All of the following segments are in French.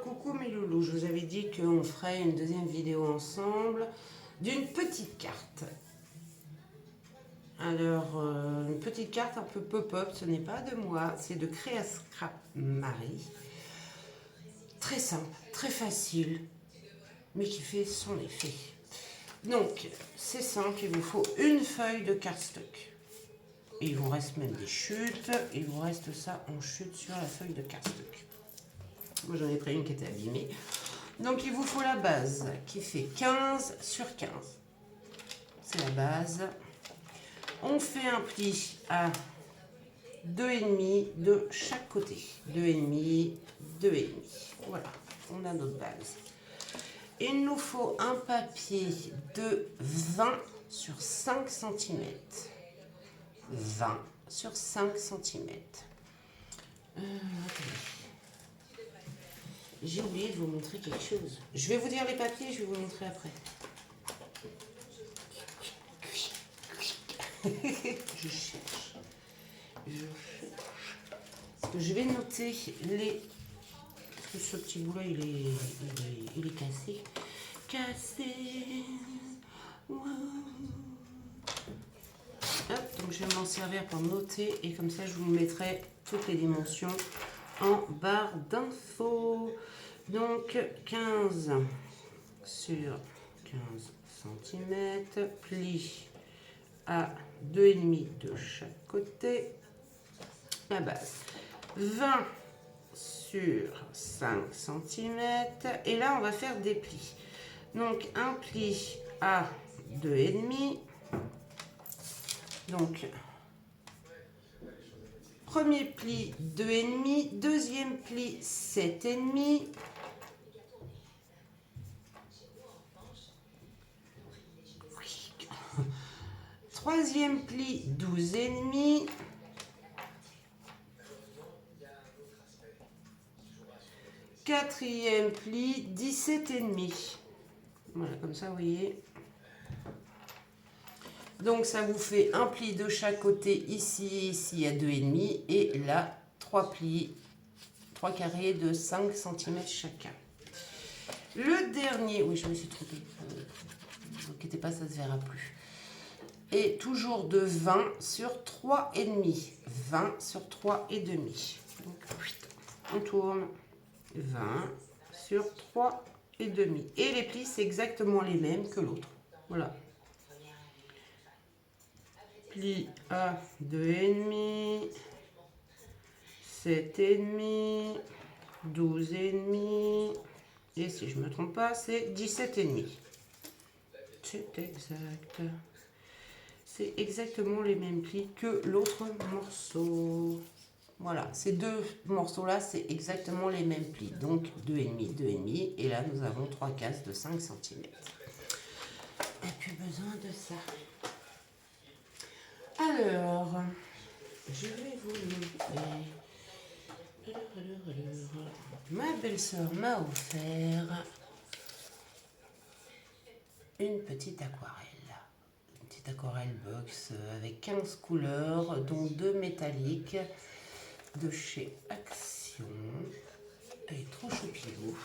Coucou mes loulous, je vous avais dit qu'on ferait une deuxième vidéo ensemble d'une petite carte. Alors, une petite carte un peu pop-up, ce n'est pas de moi, c'est de Créa Scrap Marie. Très simple, très facile, mais qui fait son effet. Donc, c'est simple, il vous faut une feuille de cardstock. Et il vous reste même des chutes, il vous reste ça en chute sur la feuille de cardstock. Moi j'en ai pris une qui était abîmée. Donc il vous faut la base qui fait 15 sur 15. C'est la base. On fait un pli à 2,5 de chaque côté. 2,5, 2,5. Voilà, on a notre base. Il nous faut un papier de 20 sur 5 cm. 20 sur 5 cm. J'ai oublié de vous montrer quelque chose. Je vais vous dire les papiers, je vais vous montrer après. Je cherche. Parce que je vais noter les... Parce que ce petit bout là, il est cassé. Cassé. Wow. Hop, donc je vais m'en servir pour noter. Et comme ça, je vous mettrai toutes les dimensions en barre d'infos. Donc 15 sur 15 cm, pli à 2,5 de chaque côté, la base 20 sur 5 cm, et là on va faire des plis. Donc un pli à 2,5, donc premier pli 2,5, deuxième pli 7,5, troisième pli 12,5, quatrième pli 17,5. Voilà, comme ça vous voyez. Donc ça vous fait un pli de chaque côté ici et ici à 2,5, et là 3 plis, 3 carrés de 5 cm chacun. Le dernier, oui je me suis trompée, ne vous inquiétez pas, ça ne se verra plus. Et toujours de 20 sur 3,5. 20 sur 3,5. Donc on tourne 20 sur 3,5. Et les plis, c'est exactement les mêmes que l'autre. Voilà. Pli à 2,5, 7,5, 12,5. Et si je ne me trompe pas, c'est 17,5. C'est exact. C'est exactement les mêmes plis que l'autre morceau. Voilà, ces deux morceaux-là, c'est exactement les mêmes plis. Donc 2,5, 2,5. Et là, nous avons 3 cases de 5 cm. Et plus besoin de ça. Alors, je vais vous montrer. Ma belle-sœur m'a offert une petite aquarelle. Aquarelle box avec 15 couleurs, dont 2 métalliques de chez Action. Elle est trop choupilou.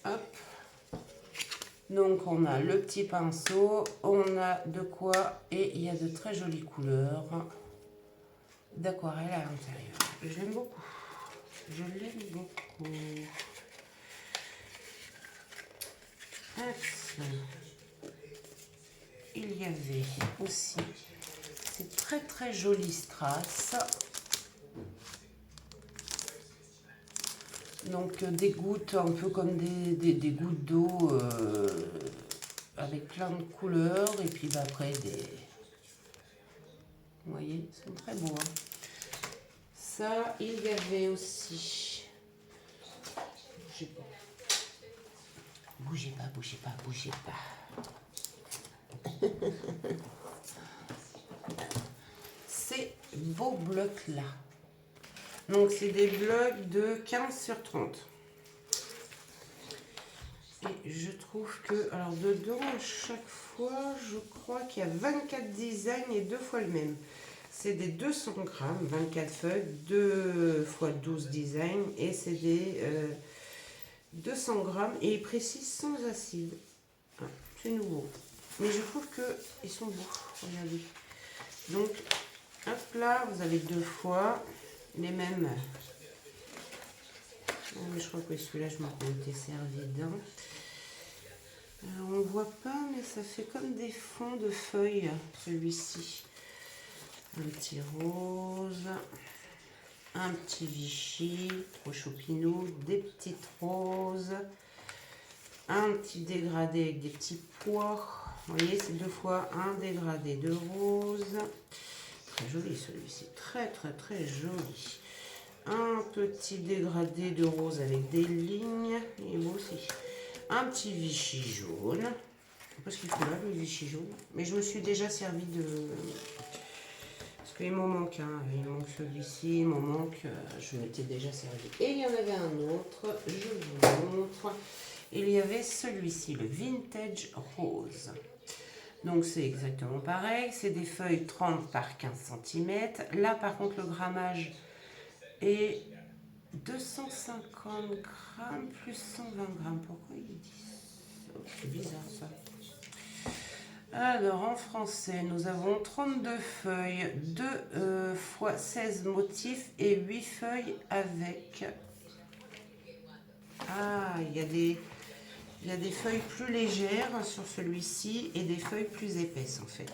Hop. Donc on a le petit pinceau, on a de quoi, et il y a de très jolies couleurs d'aquarelle à l'intérieur. J'aime beaucoup. Je l'aime beaucoup. Il y avait aussi ces très très jolies strass. Donc des gouttes un peu comme des gouttes d'eau avec plein de couleurs. Et puis bah, après des... Vous voyez, c'est très beau. Hein. Ça, il y avait aussi... Bougez pas. Bougez pas, bougez pas. Ces beaux blocs-là. Donc c'est des blocs de 15 sur 30. Et je trouve que, alors dedans, à chaque fois, je crois qu'il y a 24 designs et 2 fois le même. C'est des 200 grammes, 24 feuilles, 2 fois 12 designs. Et c'est des 200 grammes. Et ils précisent sans acide. Ah, c'est nouveau. Mais je trouve qu'ils sont beaux. Regardez. Donc, hop là, vous avez 2 fois les mêmes. Ah, mais je crois que celui-là, je m'en étais servi d'un. Alors, on ne voit pas, mais ça fait comme des fonds de feuilles, celui-ci. Un petit rose, un petit Vichy, trop choupinou, des petites roses, un petit dégradé avec des petits pois. Vous voyez, c'est 2 fois un dégradé de rose. Très joli celui-ci, très très très joli. Un petit dégradé de rose avec des lignes, et moi aussi. Un petit Vichy jaune. Je ne sais pas ce qu'il faut là, le Vichy jaune. Mais je me suis déjà servi de... Parce qu'il m'en manque un. Il manque celui-ci, il m'en manque. Je m'étais déjà servi. Et il y en avait un autre. Je vous montre. Il y avait celui-ci, le Vintage Rose. Donc c'est exactement pareil. C'est des feuilles 30 par 15 cm. Là par contre le grammage est 250 grammes plus 120 grammes. Pourquoi ils disent ça? C'est bizarre ça. Alors en français, nous avons 32 feuilles, 2 fois 16 motifs et 8 feuilles avec... Ah, il y a des feuilles plus légères sur celui-ci et des feuilles plus épaisses en fait.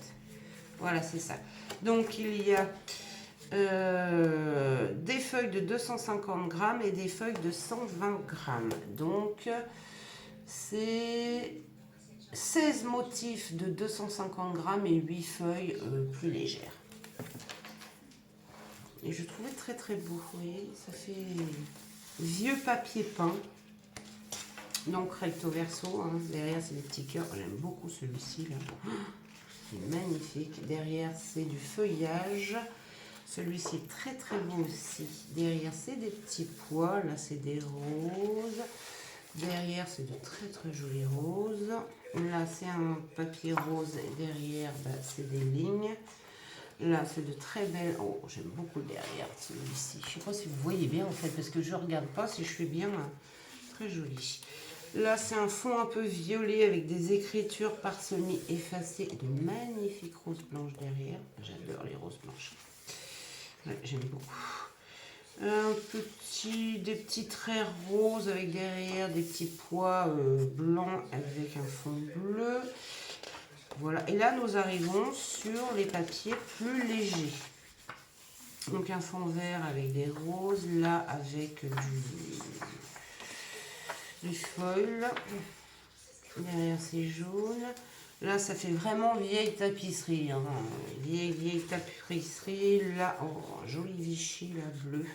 Voilà, c'est ça. Donc il y a des feuilles de 250 grammes et des feuilles de 120 grammes. Donc c'est 16 motifs de 250 grammes et 8 feuilles plus légères. Et je trouvais très très beau. Vous voyez, ça fait vieux papier peint. Donc recto verso. Hein. Derrière, c'est des petits cœurs. J'aime beaucoup celui-ci. C'est magnifique. Derrière, c'est du feuillage. Celui-ci est très très beau aussi. Derrière, c'est des petits pois. Là, c'est des roses. Derrière, c'est de très très jolis roses. Là, c'est un papier rose. Et derrière, bah, c'est des lignes. Là, c'est de très belles... Oh, j'aime beaucoup le derrière, celui-ci. Je ne sais pas si vous voyez bien, en fait, parce que je ne regarde pas si je fais bien. Très joli. Là, c'est un fond un peu violet avec des écritures parsemées effacées. Et de magnifiques roses blanches derrière. J'adore les roses blanches. Ouais, j'aime beaucoup. Des petits traits roses avec derrière des petits pois blancs avec un fond bleu. Voilà, et là nous arrivons sur les papiers plus légers. Donc un fond vert avec des roses, là avec du foil. Derrière c'est jaune. Là ça fait vraiment vieille tapisserie. Hein. Vieille tapisserie. Là, oh, joli Vichy, là bleu.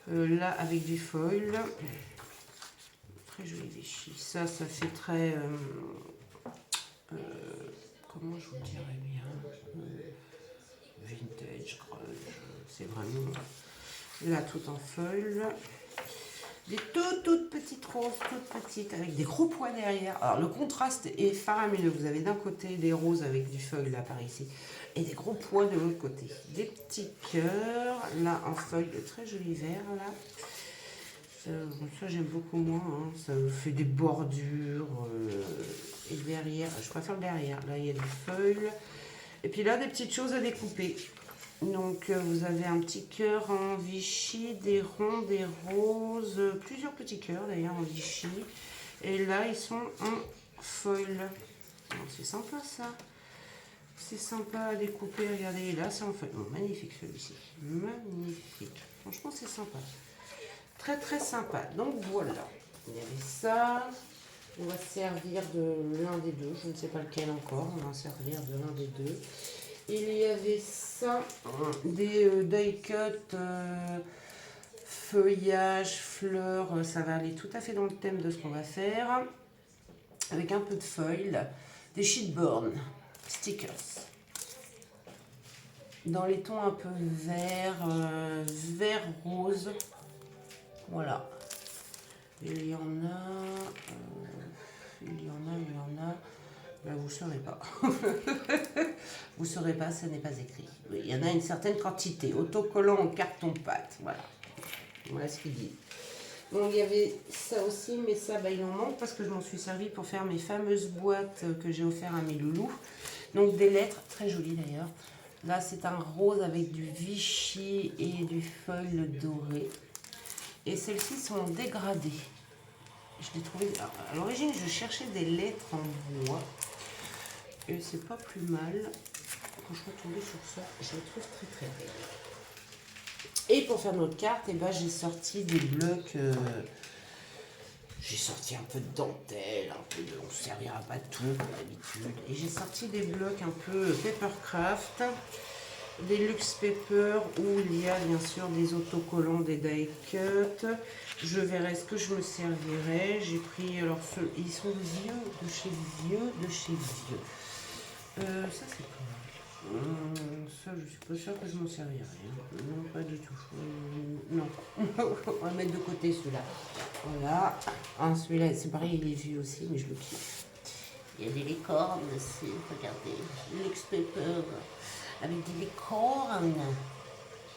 Là avec du foil. Très joli Vichy. Ça fait très... comment je vous dirais bien, vintage, c'est vraiment là tout en feuilles, des toutes petites roses, toutes petites, avec des gros pois derrière. Alors le contraste est faramineux, vous avez d'un côté des roses avec du feuille là par ici, et des gros pois de l'autre côté. Des petits cœurs, là en feuilles de très jolis verts là. Ça j'aime beaucoup moins, hein. Ça fait des bordures et derrière, je préfère le derrière, là il y a des feuilles et puis là des petites choses à découper. Donc vous avez un petit cœur en Vichy, des ronds, des roses, plusieurs petits cœurs d'ailleurs en Vichy, et là ils sont en foil. C'est sympa ça, c'est sympa à découper. Regardez, là c'est en foil. Oh, magnifique celui-ci, magnifique, franchement c'est sympa. Très très sympa. Donc voilà, il y avait ça. On va se servir de l'un des deux. Je ne sais pas lequel encore. On va se servir de l'un des deux. Il y avait ça, des die cut, feuillage, fleurs. Ça va aller tout à fait dans le thème de ce qu'on va faire. Avec un peu de foil, des sheetboard, stickers. Dans les tons un peu vert, vert rose. Voilà. Et il y en a... Ben, vous ne saurez pas. Vous ne saurez pas, ça n'est pas écrit. Oui, il y en a une certaine quantité. Autocollant en carton-pâte. Voilà. Voilà ce qu'il dit. Bon, il y avait ça aussi, mais ça, il en manque parce que je m'en suis servi pour faire mes fameuses boîtes que j'ai offert à mes loulous. Donc des lettres, très jolies d'ailleurs. Là, c'est un rose avec du Vichy et du foil doré. Et celles-ci sont dégradées. Je l'ai trouvé... À l'origine, je cherchais des lettres en bois. Et c'est pas plus mal. Quand je suis tombée sur ça, je les trouve très très belles. Et pour faire notre carte, j'ai sorti des blocs. J'ai sorti un peu de dentelle, un peu de. On ne servira pas de tout comme d'habitude. Et j'ai sorti des blocs un peu papercraft, des luxe paper où il y a bien sûr des autocollants, des die cut. Je verrai ce que je me servirai. J'ai pris. Alors, ils sont vieux, de chez vieux, de chez vieux. Ça, c'est quoi? Ça, je suis pas sûre que je m'en servirai. Non, pas du tout. Non. On va mettre de côté celui-là. Voilà. Ah, celui-là, c'est pareil, il est vieux aussi, mais je le kiffe. Il y a des licornes aussi. Regardez. Luxe paper avec des licornes.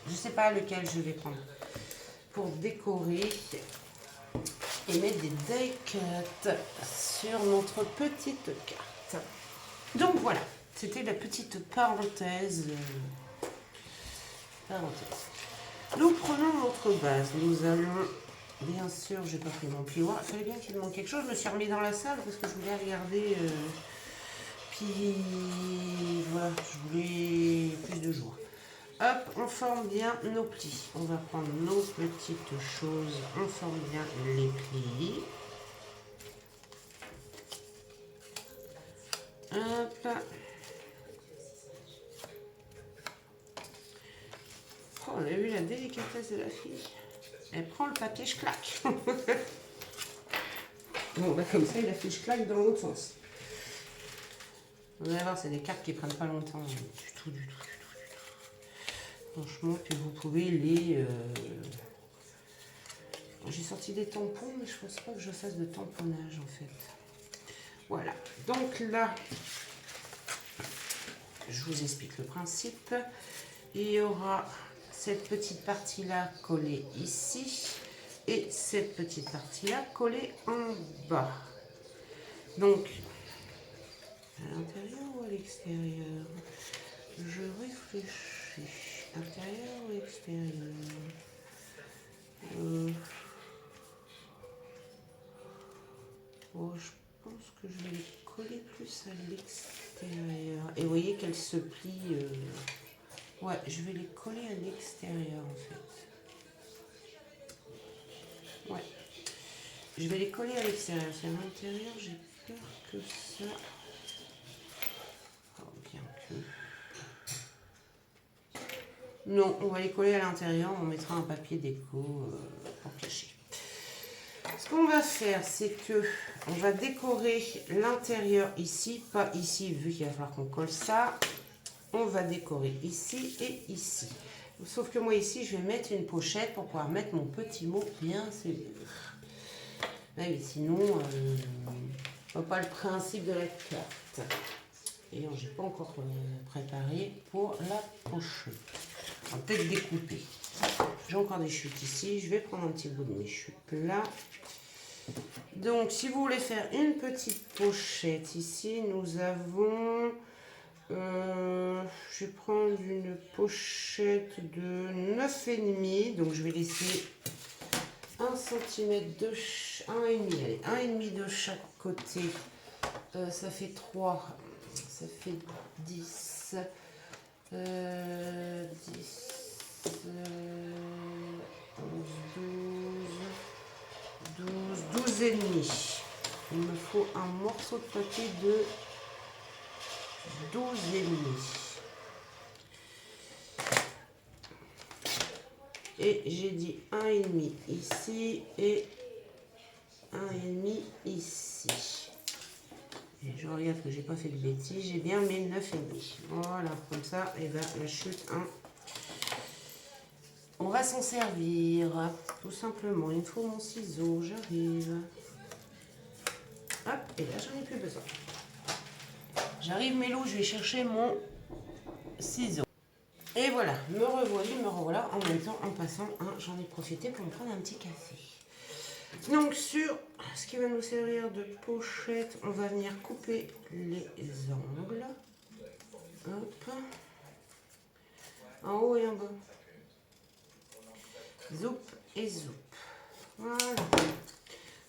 Je sais pas lequel je vais prendre pour décorer et mettre des die cut sur notre petite carte. Donc voilà. C'était la petite parenthèse. Nous prenons notre base. Nous allons, bien sûr, j'ai pas pris mon plioir. Il fallait bien qu'il me manque quelque chose. Je me suis remis dans la salle parce que je voulais regarder. Puis voilà, je voulais plus de jours. Hop, on forme bien nos plis. On va prendre nos petites choses. On forme bien les plis. Hop. Oh, on a vu la délicatesse de la fille. Elle prend le papier, je claque. Bon, comme ça, il a fait je claque dans l'autre sens. Vous allez voir, c'est des cartes qui prennent pas longtemps. Du tout. Franchement, puis vous pouvez les... J'ai sorti des tampons, mais je pense pas que je fasse de tamponnage, en fait. Voilà. Donc là, je vous explique le principe. Il y aura... cette petite partie-là collée ici et cette petite partie-là collée en bas. Donc, à l'intérieur ou à l'extérieur? Je réfléchis. Intérieur ou extérieur? Oh, je pense que je vais les coller plus à l'extérieur. Et vous voyez qu'elles se plient... Ouais, je vais les coller à l'extérieur en fait. Ouais. Je vais les coller à l'extérieur. C'est à l'intérieur, j'ai peur que ça... Oh, bien que... Non, on va les coller à l'intérieur. On mettra un papier déco pour cacher. Ce qu'on va faire, c'est que on va décorer l'intérieur ici, pas ici, vu qu'il va falloir qu'on colle ça. On va décorer ici et ici. Sauf que moi ici, je vais mettre une pochette pour pouvoir mettre mon petit mot bien sûr. Mais sinon, je vois pas le principe de la carte. Et j'ai pas encore préparé pour la pochette. On va peut-être découper. J'ai encore des chutes ici. Je vais prendre un petit bout de mes chutes là. Donc, si vous voulez faire une petite pochette ici, nous avons... je vais prendre une pochette de 9,5. Donc, je vais laisser 1 cm de... 1,5. Allez, 1,5 de chaque côté. Ça fait 3. Ça fait 10. 10... 12 et demi. Il me faut un morceau de papier de 12 et demi. Et j'ai dit 1,5 ici et 1,5 ici. Et je regarde que j'ai pas fait de bêtises. J'ai bien mes 9,5. Voilà, comme ça, et ben la chute 1. On On va s'en servir, tout simplement. Il me faut mon ciseau, j'arrive. Hop, et là j'en ai plus besoin. J'arrive Mélo, je vais chercher mon ciseau. Et voilà, me revoilà en même temps en passant. Hein, j'en ai profité pour me prendre un petit café. Donc sur ce qui va nous servir de pochette, on va venir couper les angles. Hop. En haut et en bas. Zoup et zoup. Voilà.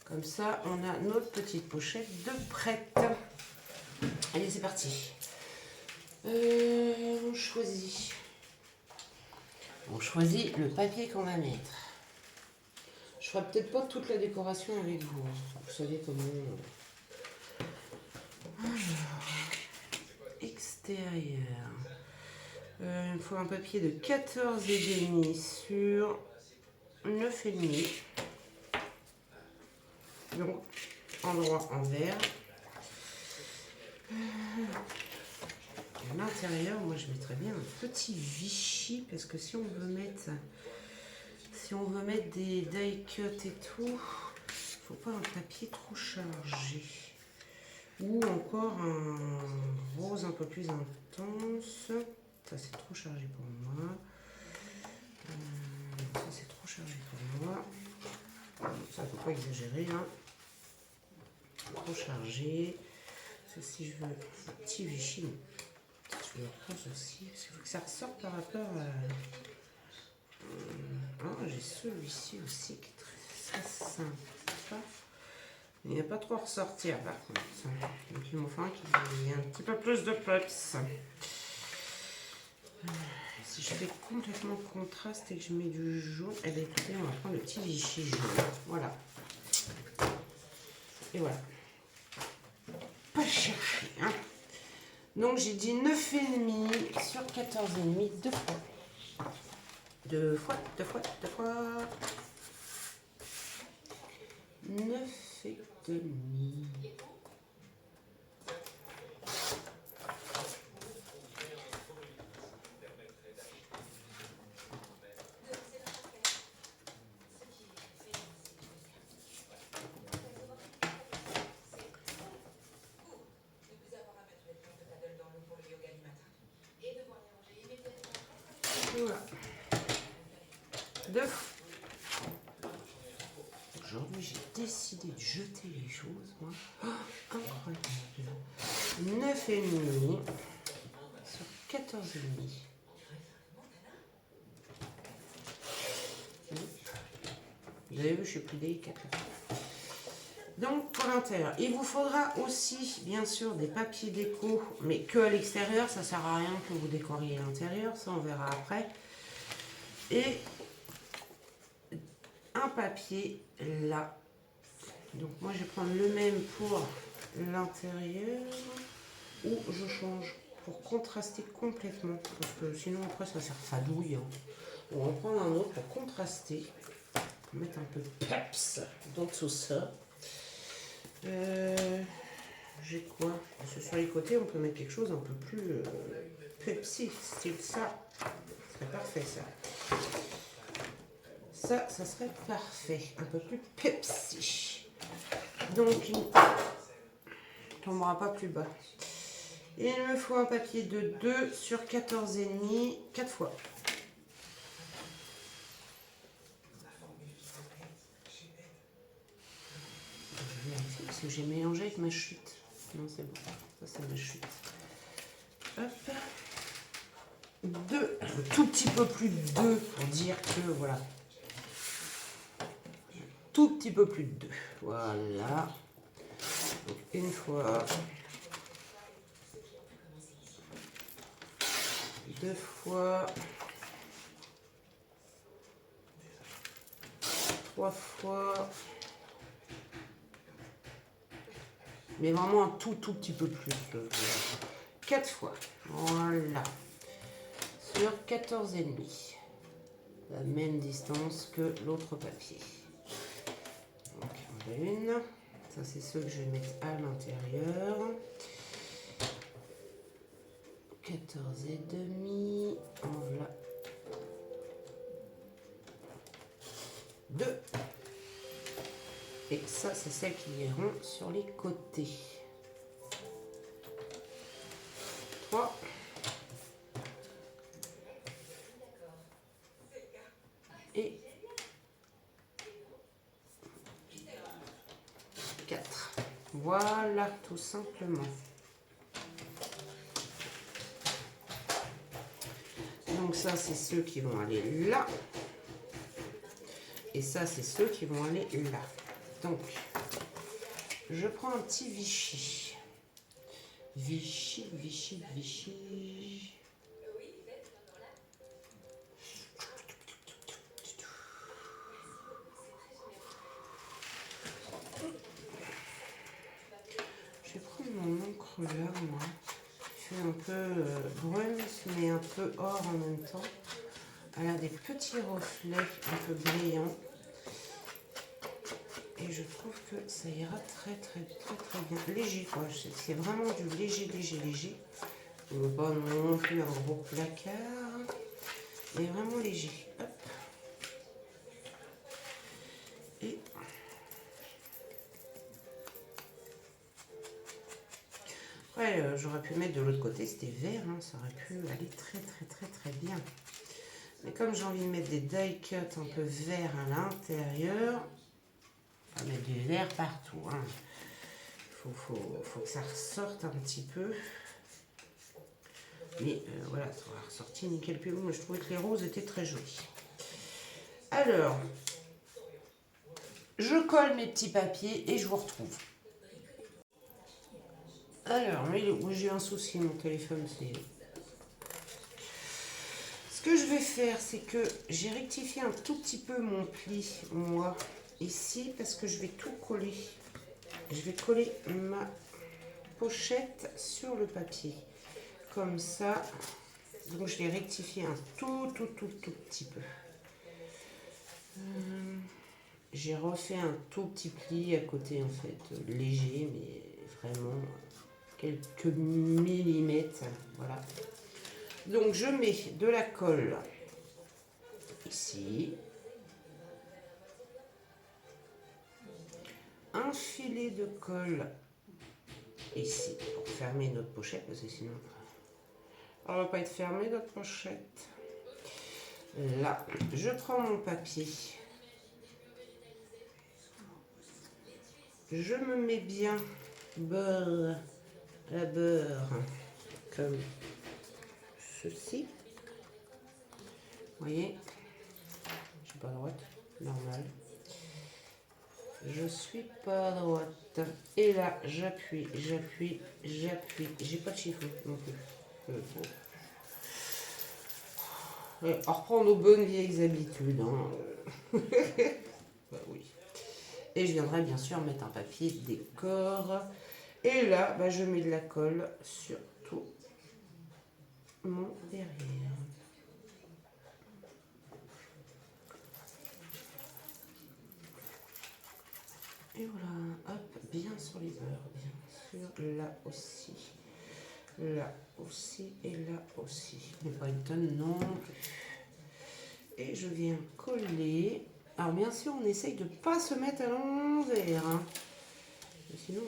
Comme ça, on a notre petite pochette de prête. Allez, c'est parti. On choisit le papier qu'on va mettre. Je ferai peut-être pas toute la décoration avec vous. Vous savez comment. Alors, extérieur. Il me faut un papier de 14,5 sur 9,5. Donc, endroit envers. À l'intérieur, moi je mettrais bien un petit Vichy parce que si on veut mettre des die cut et tout, il faut pas un papier trop chargé ou encore un rose un peu plus intense. Ça c'est trop chargé pour moi. Ça c'est trop chargé pour moi. Ça faut pas exagérer hein. Trop chargé. Ça si je veux un petit Vichy. Je le reprends aussi, parce qu'il faut que ça ressorte par rapport à... j'ai celui-ci aussi qui est très sympa. Il n'y a pas trop à ressortir par contre. Donc il m'en faut un qui a un petit peu plus de peps. Si je fais complètement contraste et que je mets du jaune, eh bien écoutez, on va prendre le petit Vichy jaune. Voilà. Et voilà. Pas chercher, hein. Donc j'ai dit 9,5 sur 14,5 deux fois. 9,5. Voilà. Aujourd'hui, j'ai décidé de jeter les choses, moi. Oh, incroyable. 9,5 sur 14,5. Vous avez vu, je suis plus délicate. Donc, pour l'intérieur, il vous faudra aussi, bien sûr, des papiers déco, mais que à l'extérieur. Ça ne sert à rien que vous décoriez l'intérieur. Ça, on verra après. Et un papier là. Donc moi je vais prendre le même pour l'intérieur ou je change pour contraster complètement parce que sinon après ça sert fadouille. Hein. On va prendre un autre pour contraster, pour mettre un peu de peps dans tout ça. J'ai quoi? Parce que sur les côtés on peut mettre quelque chose un peu plus pepsi, style ça. Ce serait parfait ça. Ça serait parfait, un peu plus Pepsi. Donc, il ne tombera pas plus bas. Et il me faut un papier de 2 sur 14,5, 4 fois. Je vais vérifier parce que j'ai mélangé avec ma chute. Non, c'est bon. Ça, c'est ma chute. Hop. 2, un tout petit peu plus de 2 pour dire que voilà. Tout petit peu plus de 2. Voilà. Donc une fois. 2 fois. 3 fois. Mais vraiment un tout petit peu plus. 4 fois. Voilà. Sur 14,5. La même distance que l'autre papier. Donc, on a une. Ça, c'est ceux que je vais mettre à l'intérieur. 14,5. En voilà. 2. Et ça, c'est celles qui iront sur les côtés. 3. Et 4. Voilà, tout simplement. Donc ça, c'est ceux qui vont aller là. Et ça, c'est ceux qui vont aller là. Donc, je prends un petit Vichy. Vichy, Vichy, Vichy. Je vais prendre mon encre là, moi. Qui fait un peu brune, mais un peu or en même temps. Elle a des petits reflets un peu brillants. Et je trouve que ça ira très bien. Léger quoi, c'est vraiment du léger. Pas non plus un gros placard, mais vraiment léger. Hop. Et après, j'aurais pu mettre de l'autre côté, c'était vert, hein, ça aurait pu aller très bien. Mais comme j'ai envie de mettre des die cuts un peu vert à l'intérieur, on va mettre du vert partout. Hein. Faut que ça ressorte un petit peu. Mais voilà, ça aura ressorti nickel plus. Moi, je trouvais que les roses étaient très jolies. Alors, je colle mes petits papiers et je vous retrouve. Alors, mais j'ai un souci, mon téléphone, c'est... Ce que je vais faire, c'est que j'ai rectifié un tout petit peu mon pli, moi, ici, parce que je vais tout coller. Je vais coller ma pochette sur le papier. Comme ça. Donc, je l'ai rectifié un tout petit peu. J'ai refait un tout petit pli à côté, en fait, léger, mais vraiment quelques millimètres. Voilà. Donc, je mets de la colle ici. Un filet de colle ici pour fermer notre pochette, parce que sinon, elle ne va pas être fermée, notre pochette. Là, je prends mon papier. Je me mets bien beurre à beurre, comme ceci. Vous voyez, je suis pas droite, normal. Je suis pas droite. Et là, j'appuie. J'ai pas de chiffon non plus. On reprend nos bonnes vieilles habitudes. Hein. Bah oui. Et je viendrai bien sûr mettre un papier décor. Et là, bah, je mets de la colle sur tout mon derrière. Et voilà, hop, bien sur les beurres, bien sûr, là aussi et là aussi. Mais pas une tonne non plus. Et je viens coller. Alors bien sûr, on essaye de ne pas se mettre à l'envers. Hein. Sinon,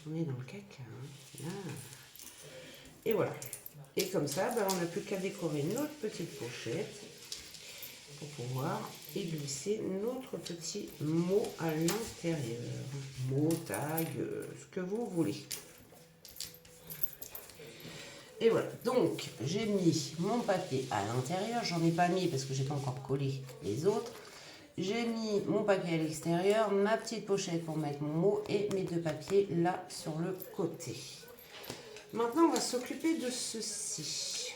on est dans le caca. Hein. Ah. Et voilà. Et comme ça, bah, on n'a plus qu'à décorer notre petite pochette pour pouvoir y glisser notre petit mot à l'intérieur. Mot, tag, ce que vous voulez. Et voilà, donc j'ai mis mon papier à l'intérieur, j'en ai pas mis parce que j'ai pas encore collé les autres. J'ai mis mon papier à l'extérieur, ma petite pochette pour mettre mon mot et mes deux papiers là sur le côté. Maintenant on va s'occuper de ceci.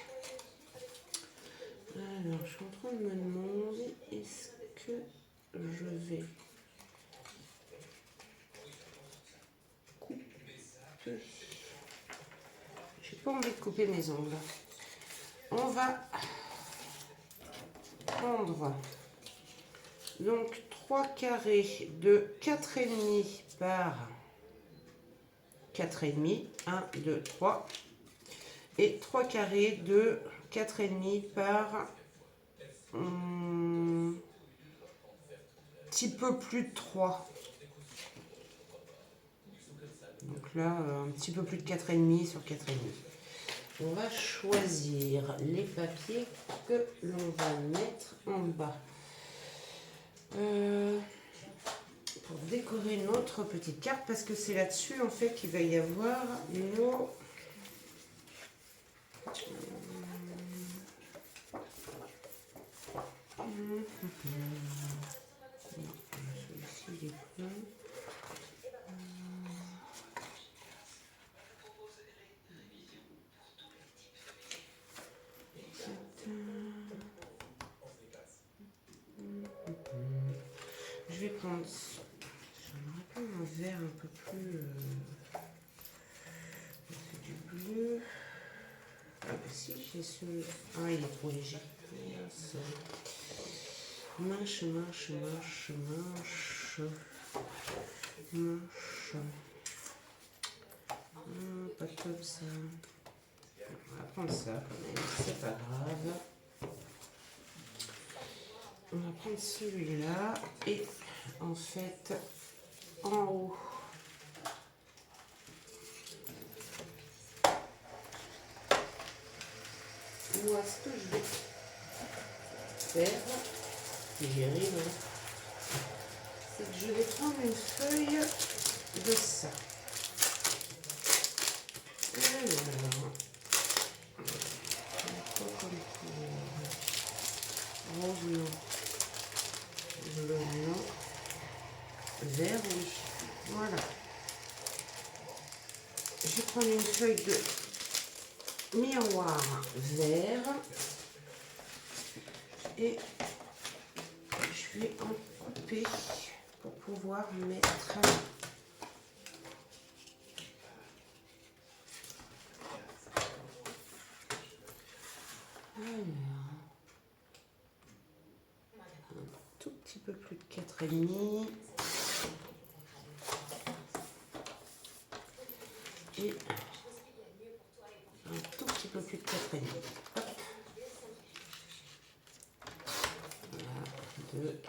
Alors je suis en train de me demander est-ce que je vais couper. J'ai pas envie de couper mes ongles. On va prendre donc 3 carrés de 4,5 par 4,5, 1, 2, 3, et 3 carrés de 4,5 par petit peu plus de 3. Donc là, un petit peu plus de 4,5 sur 4,5. On va choisir les papiers que l'on va mettre en bas. Pour décorer notre petite carte, parce que c'est là-dessus en fait qu'il va y avoir nos... Celui-ci il est plein. Je vais prendre... J'aimerais pas un vert un peu plus... C'est du bleu. Ah bah si, j'ai ce... Ah, il est trop léger. Manche. Pas top ça. On va prendre ça quand même, c'est pas grave. On va prendre celui-là et en fait en haut. Moi, ce que je vais faire, si j'y arrive, c'est que je vais prendre une feuille de ça. Alors, rose non, bleu non, vert oui. Voilà. Je vais prendre une feuille de miroir vert et je vais en couper pour pouvoir mettre un tout petit peu plus de 4,5 et un tout petit peu plus de 4,5. Hop. Voilà, 2,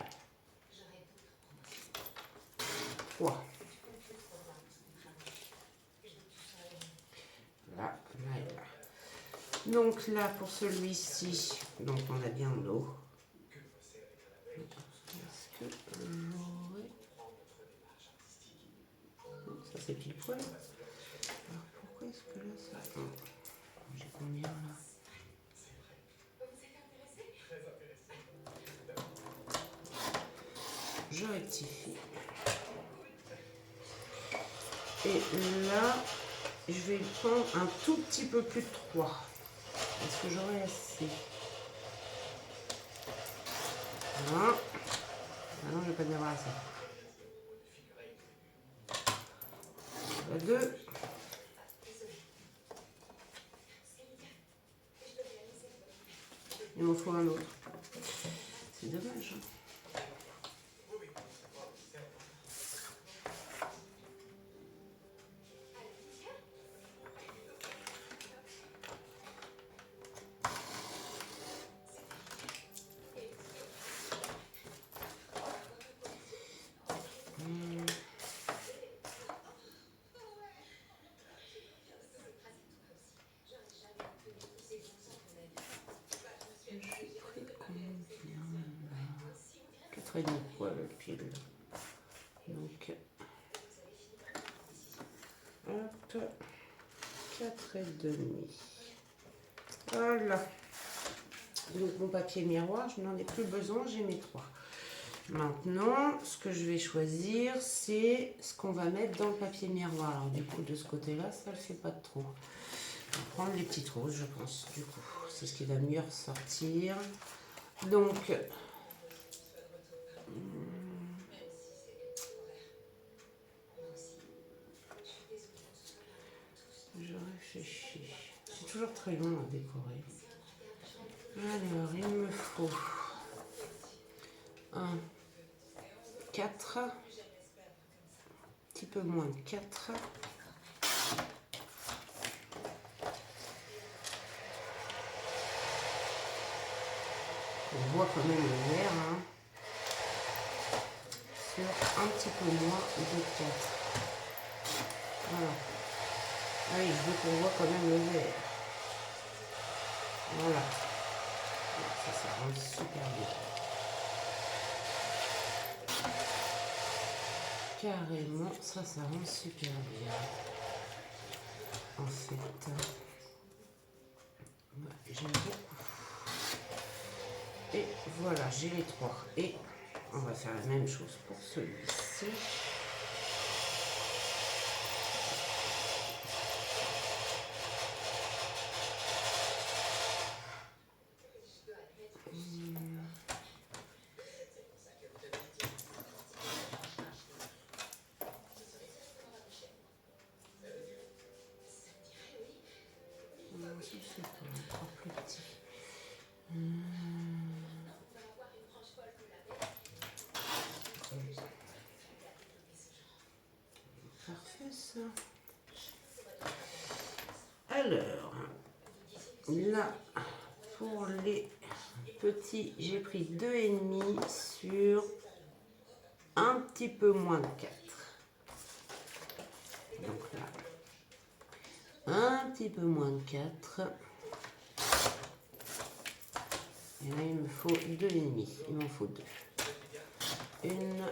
3. Là, là et là. Donc là, pour celui-ci, donc on a bien l'eau. Est-ce que j'aurais... Ça c'est pile poil. Alors pourquoi est-ce que là ça... J'ai combien là? Je rectifie. Et là, je vais prendre un tout petit peu plus de 3. Est-ce que j'aurai assez? Non. Ah non, je ne vais pas en avoir assez. 2. Il m'en faut un autre. C'est dommage. Et donc voilà pile. Donc hop, 4,5. Voilà. Donc mon papier miroir, je n'en ai plus besoin, j'ai mes 3. Maintenant, ce que je vais choisir, c'est ce qu'on va mettre dans le papier miroir. Alors du coup, de ce côté-là, ça ne le fait pas de trop. On va prendre les petites roses, je pense. Du coup, c'est ce qui va mieux ressortir. Donc, je réfléchis. C'est toujours très long à décorer. Alors, il me faut 1, 4, un petit peu moins de 4. On voit quand même le vert. Hein. sur un petit peu moins de 4. Voilà. Ah oui, je veux qu'on voit quand même le vert. Voilà. Ça rend super bien. Carrément, ça rend super bien. En fait, j'aime beaucoup. Et voilà, j'ai les 3. Et on va faire la même chose pour celui-ci. C'est encore plus petit. Parfait ça. Alors, là, pour les petits, j'ai pris 2,5 sur un petit peu moins de 4. Donc là, un petit peu moins de 4. Et là, il me faut 2,5. Il m'en faut 2. Une,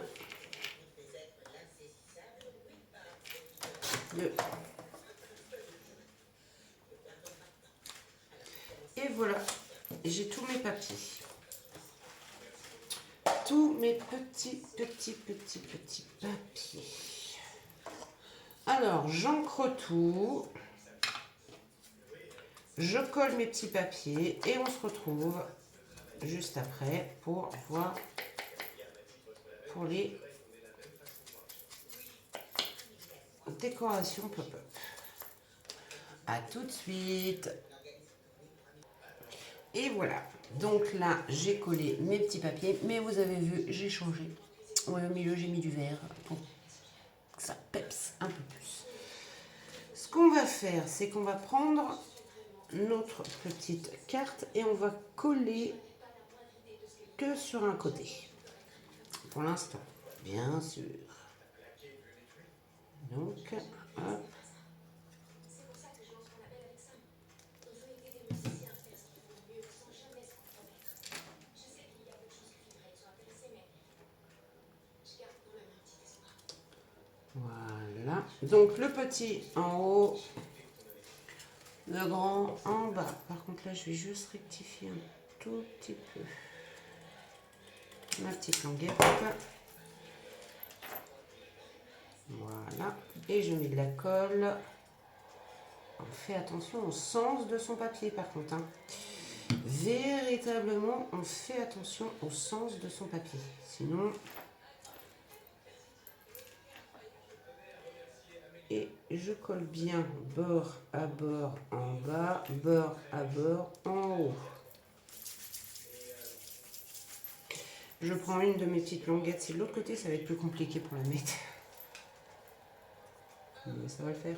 2. Et voilà, j'ai tous mes papiers. Tous mes petits papiers. Alors, j'encre tout. Je colle mes petits papiers et on se retrouve juste après pour voir pour les décorations pop-up. À tout de suite. Et voilà. Donc là, j'ai collé mes petits papiers, mais vous avez vu, j'ai changé. Au milieu, j'ai mis du vert pour que ça pepse un peu plus. Ce qu'on va faire, c'est qu'on va prendre notre petite carte et on va coller que sur un côté. Pour l'instant, bien sûr. Donc, hop. Voilà. Donc, le petit en haut, le grand en bas. Par contre, là, je vais juste rectifier un tout petit peu ma petite languette. Voilà. Et je mets de la colle. On fait attention au sens de son papier, par contre. Hein. Véritablement, on fait attention au sens de son papier. Sinon... Et je colle bien bord à bord en bas, bord à bord en haut. Je prends une de mes petites languettes. C'est de l'autre côté, ça va être plus compliqué pour la mettre. Mais ça va le faire.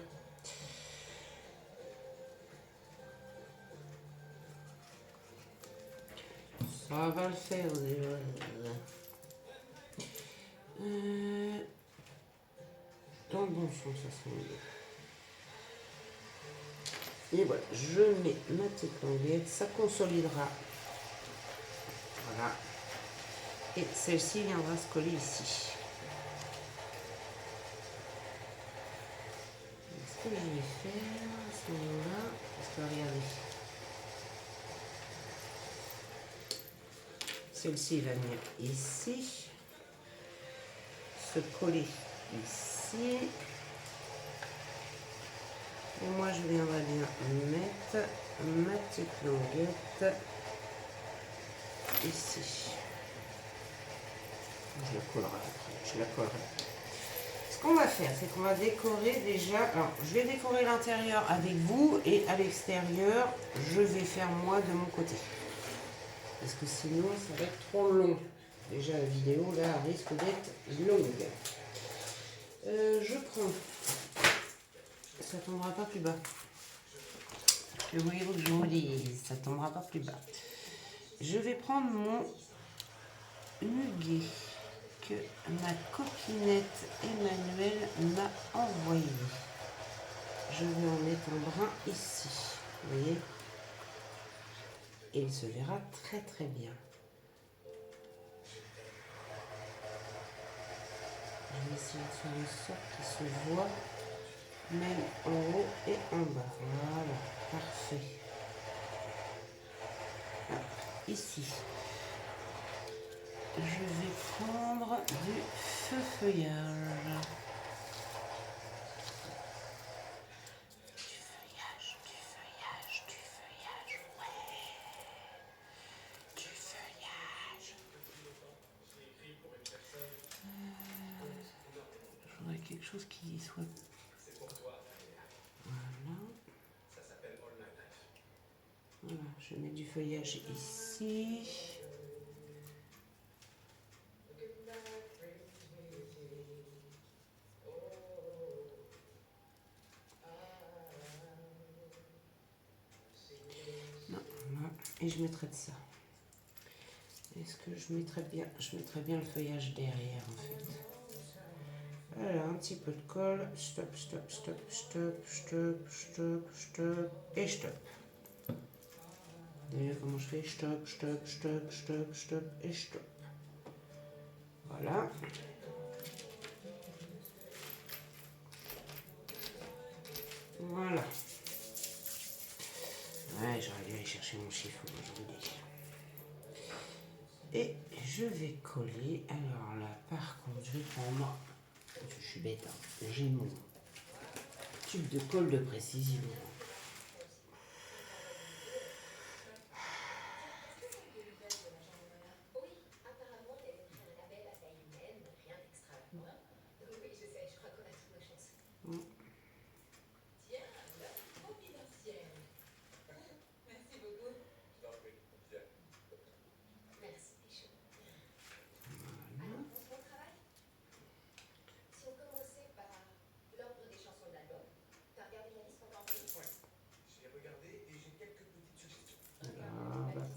Ça va le faire déjà. Dans le bon sens, ça sent mieux. Et voilà, je mets ma petite languette, ça consolidera. Voilà. Et celle-ci viendra se coller ici. Ce que je vais faire à ce moment-là, parce que regardez, celle-ci va venir ici, se coller ici. Et moi, je viendrai bien mettre ma petite languette ici. Je la collerai après, je la collerai. Ce qu'on va faire, c'est qu'on va décorer déjà. Alors, je vais décorer l'intérieur avec vous et à l'extérieur, je vais faire moi de mon côté. Parce que sinon, ça va être trop long. Déjà, la vidéo, là, risque d'être longue. Je prends... Ça ne tombera pas plus bas. Que voulez-vous que je vous dise? Ça ne tombera pas plus bas. Je vais prendre mon muguet. que ma copinette Emmanuelle m'a envoyé. Je vais en mettre un brin ici, vous voyez, et il se verra très très bien. Je vais essayer de faire en sorte qu'il se voit même en haut et en bas. Voilà, parfait. Hop, ici, je vais prendre du feu-feuillage. Quelque chose qui soit... Voilà. Voilà, je mets du feuillage ici. Non, voilà. Et je mettrai de ça. Est-ce que je mettrais bien... Je mettrais bien le feuillage derrière en fait. Voilà, un petit peu de colle. Stop, stop, stop, stop, stop, stop, stop. Et stop. Vous voyez comment je fais? Stop, stop, stop, stop, stop et stop. Voilà. Voilà. Ouais, j'aurais dû aller chercher mon chiffon aujourd'hui. Et je vais coller. Alors là, par contre, je vais prendre... Je suis bête, hein. J'ai mon tube de colle de précision.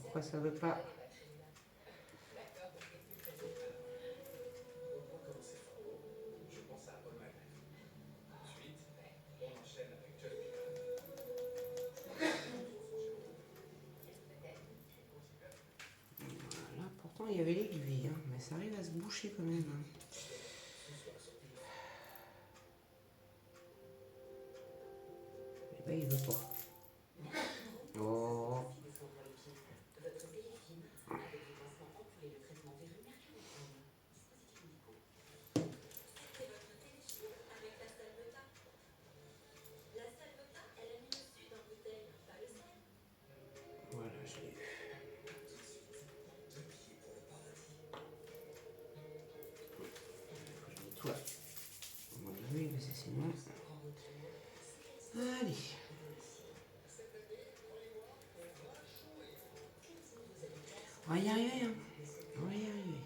Pourquoi ça veut pas? Voilà, pourtant il y avait l'aiguille, hein, mais ça arrive à se boucher quand même. Hein. Eh ben il veut pas. Oh. Voilà, je l'ai eu. Je nettoie. Oui, mais c'est sinon. Allez. On va y arriver, hein. On va y arriver.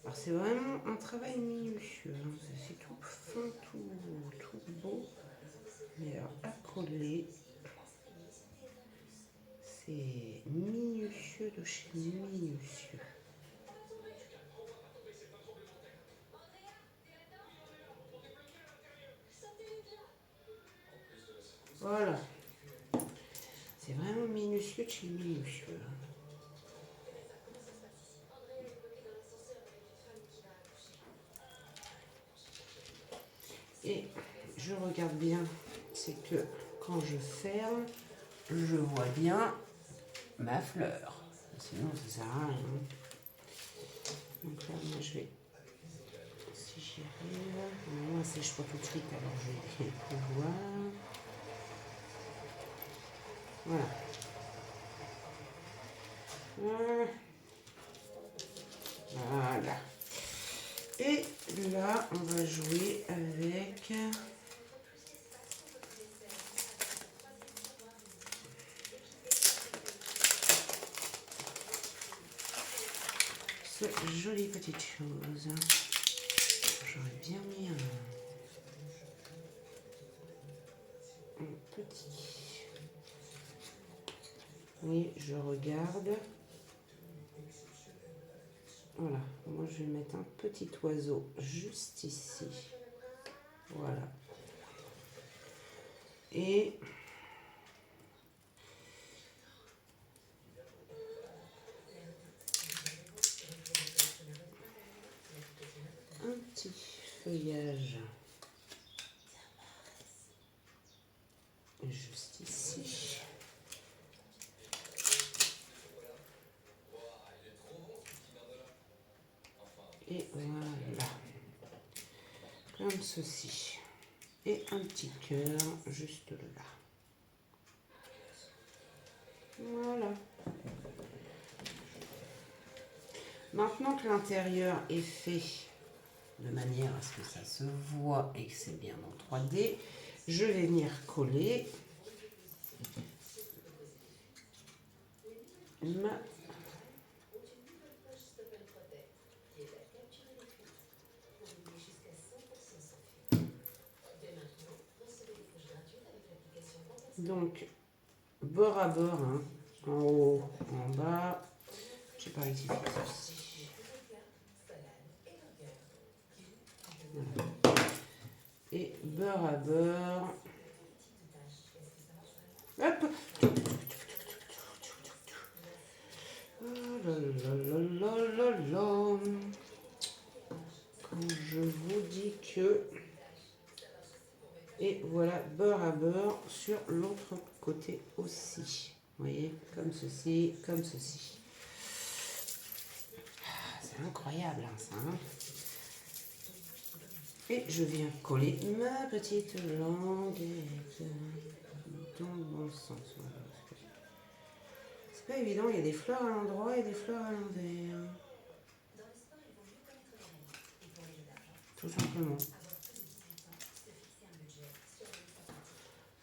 Alors c'est vraiment un travail minutieux, hein. C'est tout fin, tout beau, mais alors à coller, c'est minutieux de chez minutieux. Voilà, c'est vraiment minutieux de chez minutieux. Et je regarde bien, c'est que quand je ferme, je vois bien ma fleur. Sinon, ça sert à rien. Donc là, moi, je vais, si j'y arrive, moi, sèche pas tout de suite, alors je vais pouvoir. Voilà. Voilà. Et là, on va jouer avec jolies petites choses. J'aurais bien mis un petit. Oui, je regarde. Voilà, moi je vais mettre un petit oiseau juste ici. Voilà. Et un petit feuillage juste ici. Et voilà. Comme ceci. Et un petit cœur juste là. Voilà. Maintenant que l'intérieur est fait de manière à ce que ça se voit et que c'est bien en 3D, je vais venir coller ma donc bord à bord, hein, en haut, en bas. J'ai pas rectifié ceci. Voilà. Et beurre à beurre. Hop. Oh là là là là là là. Quand je vous dis que... Et voilà, beurre à beurre sur l'autre côté aussi. Vous voyez, comme ceci, comme ceci. C'est incroyable, hein, ça. Hein. Et je viens coller ma petite languette dans le bon sens. C'est pas évident, il y a des fleurs à l'endroit et des fleurs à l'envers. Tout simplement.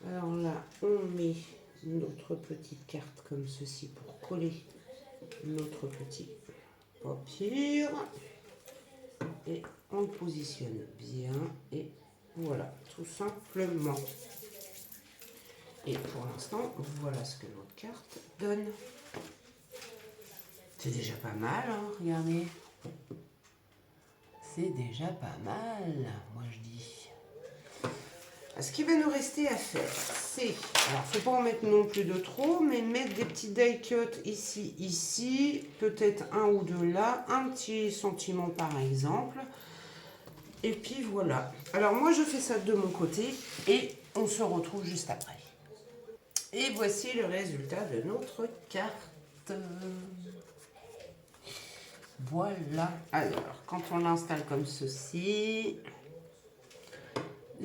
Alors là, on met notre petite carte comme ceci pour coller notre petit papier. Et on le positionne bien. Et voilà, tout simplement. Et pour l'instant, voilà ce que notre carte donne. C'est déjà pas mal, hein, regardez. C'est déjà pas mal, moi je dis. Ce qui va nous rester à faire, c'est... Alors, faut pas en mettre non plus de trop, mais mettre des petits die cuts ici, ici. Peut-être un ou deux là. Un petit sentiment par exemple. Et puis voilà. Alors, moi, je fais ça de mon côté. Et on se retrouve juste après. Et voici le résultat de notre carte. Voilà. Alors, quand on l'installe comme ceci...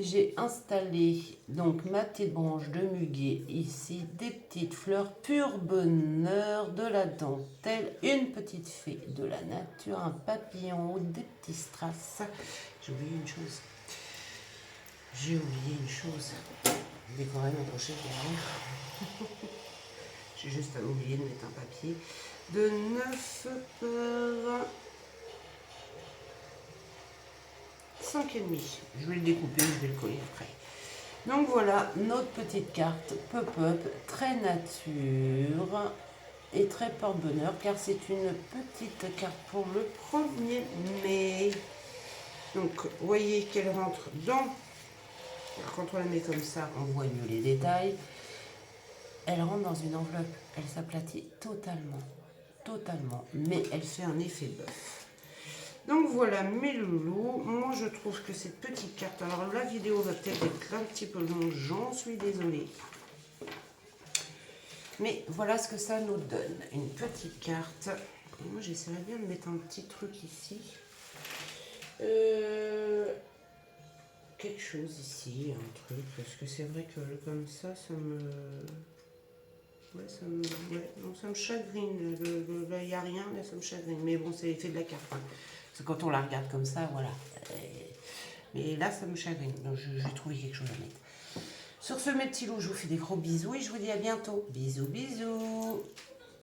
J'ai installé donc ma petite branche de muguet ici, des petites fleurs pur bonheur, de la dentelle, une petite fée de la nature, un papillon, des petits strass. J'ai oublié une chose. Décorer mon crochet derrière. J'ai juste oublié de mettre un papier de 9 par 5,5. Je vais le découper, je vais le coller après. Donc voilà, notre petite carte pop-up, très nature et très porte-bonheur, car c'est une petite carte pour le 1er mai. Donc, vous voyez qu'elle rentre dans... Quand on la met comme ça, on voit mieux les détails. Elle rentre dans une enveloppe, elle s'aplatit totalement, mais elle fait un effet bœuf. Donc voilà mes loulous, moi je trouve que cette petite carte, alors la vidéo va peut-être être un petit peu longue, j'en suis désolée. Mais voilà ce que ça nous donne, une petite carte. Moi j'essaierais bien de mettre un petit truc ici. Quelque chose ici, un truc, parce que c'est vrai que comme ça, ça me... Ouais, ça me chagrine, là il n'y a rien, là ça me chagrine. Mais bon, c'est l'effet de la carte. Hein. Parce que quand on la regarde comme ça, voilà. Mais là, ça me chagrine. Donc, je vais trouver quelque chose à mettre. Sur ce, mes petits loups, je vous fais des gros bisous et je vous dis à bientôt. Bisous, bisous.